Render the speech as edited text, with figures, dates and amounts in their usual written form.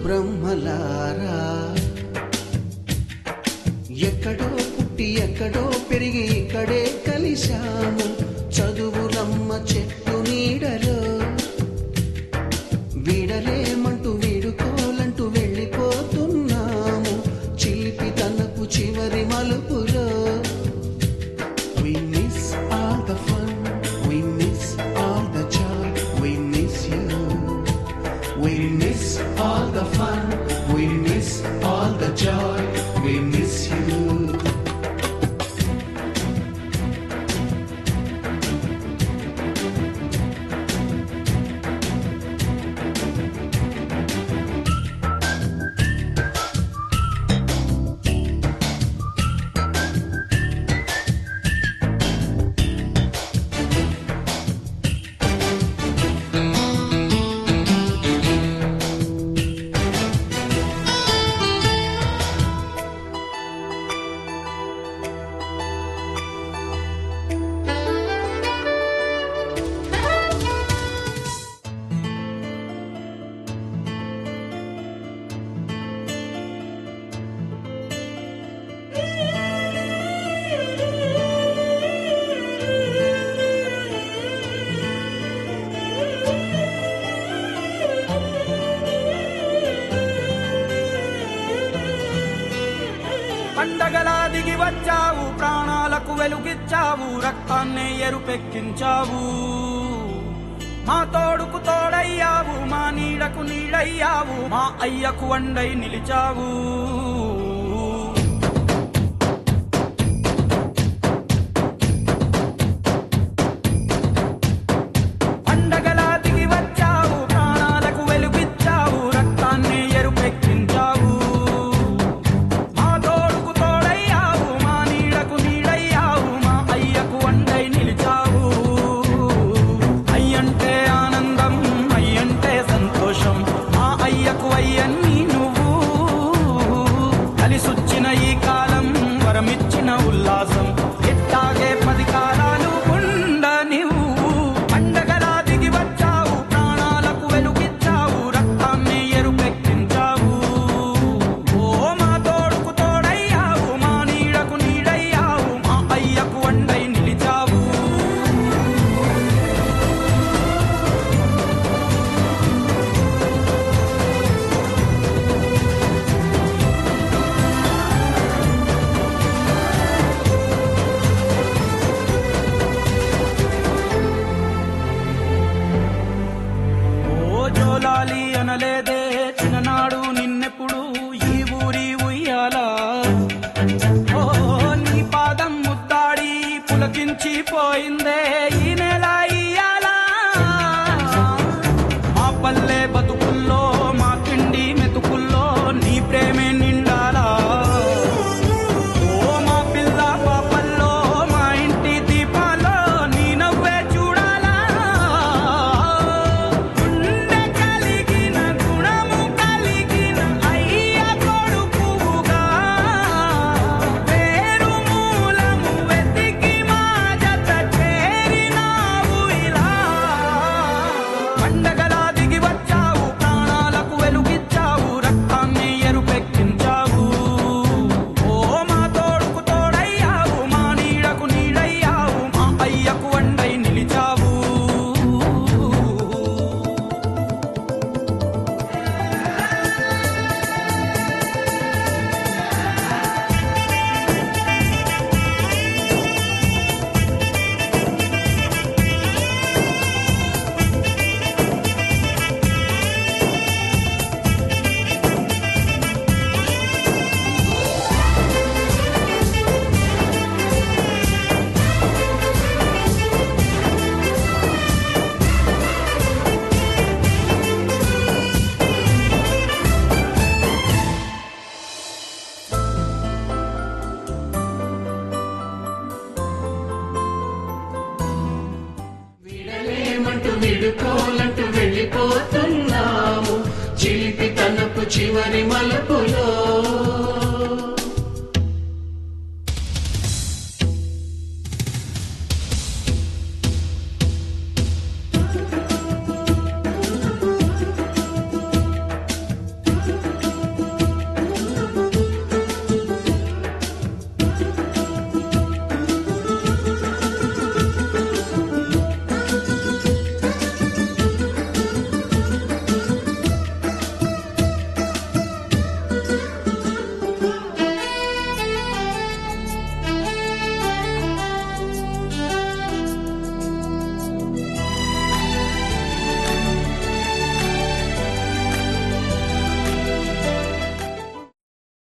బ్రహ్మలారా ఎక్కడో పుట్టి ఎక్కడో పెరిగి ఇక్కడే కలిశాము చదువులమ్మ చెట్టు నీడలో వీడలేమంటూ వీడుకోలంటూ వెళ్ళిపోతున్నాము చిలిపి తనకు చివరి మలుపులో We miss all the fun, we miss all the joy, we miss you. We miss all the fun, we miss all the joy, we miss you. పండగలా దిగి వచ్చావు ప్రాణాలకు వెలుగిచ్చావు రక్తాన్నే ఎరుపెక్కించావు మా తోడుకు తోడయ్యావు మా నీడకు నీడయ్యావు మా అయ్యకు వండై నిలిచావు పండగలా దిగి వచ్చావు ప్రాణాలకు వెలుగిచ్చావు రక్తాన్నే ఎరుపెక్కించావు అయ్యన్ని నువ్వు కలిసొచ్చిన ఈ కాలం వరమిచ్చిన ఉల్లాసం ఇట్టాగే 10 కాలాలు ఉండనివ్వు పండగలా దిగి వచ్చావు ప్రాణాలకు వెలుగిచ్చావు రక్తాన్ని ఎరుపెక్కించావు ఓ మా తోడుకు తోడయ్యావు మా నీడకు నీడయ్యావు మా అయ్యకు వండై నిలిచావు జోలాలి అనలేదే చిన్ననాడు నిన్నెప్పుడు ఈ ఊరి ఉయ్యాలా ఓ నీ పాదం ముద్దాడి పులకించిపోయిందే ఈ నెల ఇయ్యాలా మా పల్లె బతుకుల్లో మా తిండి మెతుకుల్లో నీ ప్రేమే నిండాలా ఓ మా పిల్ల పాపల్లో మా ఇంటి దీపాల్లో నీ నవ్వే చూడాలా పండగలా దిగి వచ్చావు ప్రాణాలకు వెలుగిచ్చావు రక్తాన్ని ఎరుపెక్కించావు ఓ మా తోడుకు తోడయ్యావు మా నీడకు నీడయ్యావు మా అయ్యకు వండై నిలిచావు వీడలేమంటూ వీడుకోలంటూ వెళ్ళిపోతున్నాము చిలిపి తనకు చివరి మలుపులో